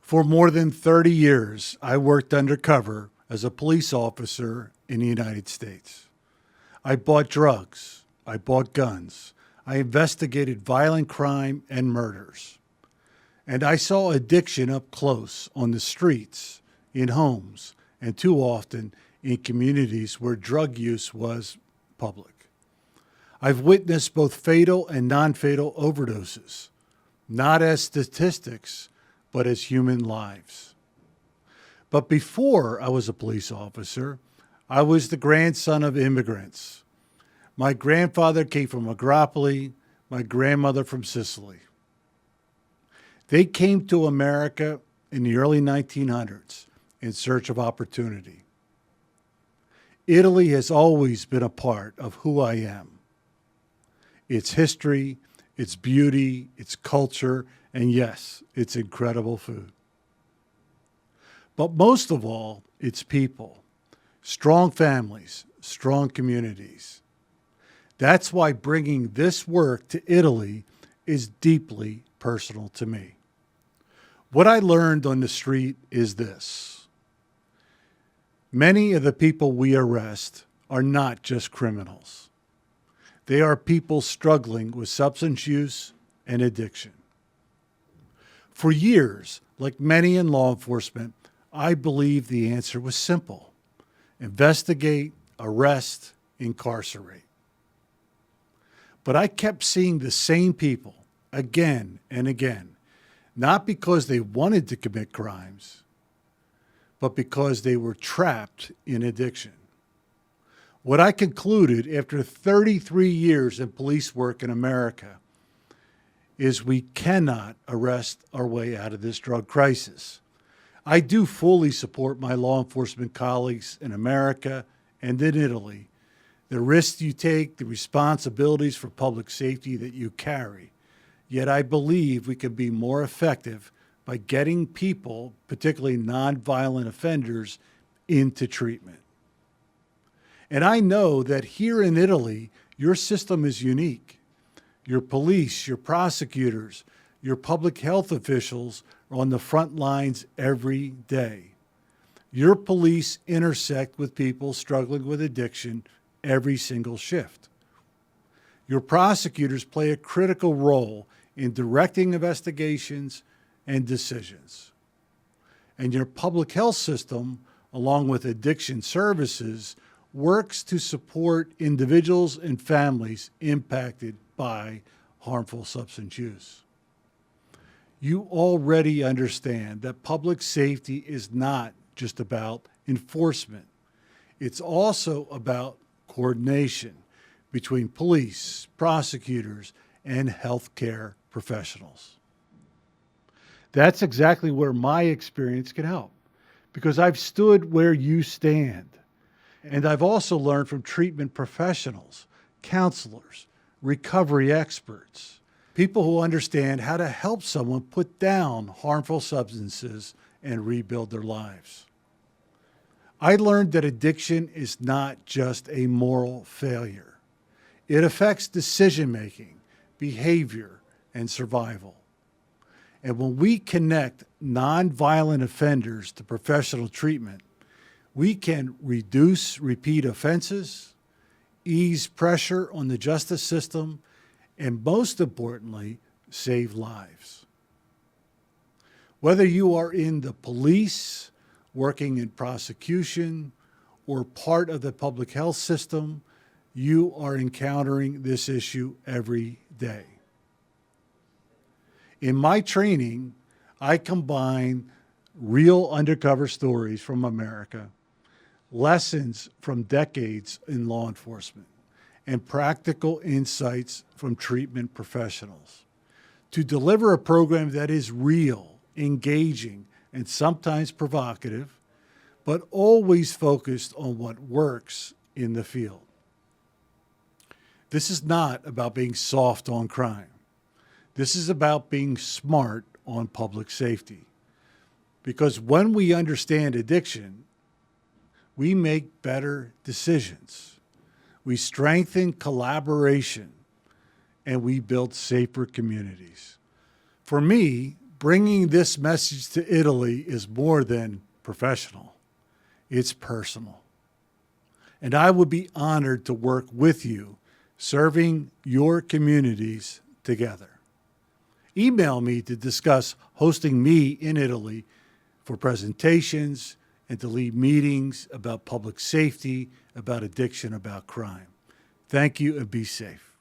For more than 30 years, I worked undercover as a police officer in the United States. I bought drugs. I bought guns. I investigated violent crime and murders. And I saw addiction up close on the streets, in homes, and too often in communities where drug use was public. I've witnessed both fatal and non-fatal overdoses, not as statistics, but as human lives. But before I was a police officer, I was the grandson of immigrants. My grandfather came from Agropoli, my grandmother from Sicily. They came to America in the early 1900s in search of opportunity. Italy has always been a part of who I am. Its history, its beauty, its culture, and yes, its incredible food. But most of all, its people. Strong families, strong communities. That's why bringing this work to Italy is deeply personal to me. What I learned on the street is this. Many of the people we arrest are not just criminals. They are people struggling with substance use and addiction. For years, like many in law enforcement, I believed the answer was simple. Investigate, arrest, incarcerate. But I kept seeing the same people again and again, not because they wanted to commit crimes, but because they were trapped in addiction. What I concluded after 33 years in police work in America is we cannot arrest our way out of this drug crisis. I do fully support my law enforcement colleagues in America and in Italy, the risks you take, the responsibilities for public safety that you carry. Yet I believe we can be more effective by getting people, particularly nonviolent offenders, into treatment. And I know that here in Italy, your system is unique. Your police, your prosecutors, your public health officials are on the front lines every day. Your police intersect with people struggling with addiction every single shift. Your prosecutors play a critical role in directing investigations and decisions. And your public health system, along with addiction services, works to support individuals and families impacted by harmful substance use. You already understand that public safety is not just about enforcement. It's also about coordination between police, prosecutors, and healthcare professionals. That's exactly where my experience can help, because I've stood where you stand. And I've also learned from treatment professionals, counselors, recovery experts, people who understand how to help someone put down harmful substances and rebuild their lives. I learned that addiction is not just a moral failure. It affects decision-making, behavior, and survival. And when we connect nonviolent offenders to professional treatment, we can reduce repeat offenses, ease pressure on the justice system, and most importantly, save lives. Whether you are in the police, working in prosecution, or part of the public health system, you are encountering this issue every day. In my training, I combine real undercover stories from America, lessons from decades in law enforcement, and practical insights from treatment professionals to deliver a program that is real, engaging, and sometimes provocative, but always focused on what works in the field. This is not about being soft on crime. This is about being smart on public safety. Because when we understand addiction, we make better decisions. We strengthen collaboration, and we build safer communities. For me, Bringing this message to Italy is more than professional. It's personal. And I would be honored to work with you, serving your communities together. Email me to discuss hosting me in Italy for presentations and to lead meetings about public safety, about addiction, about crime. Thank you and be safe.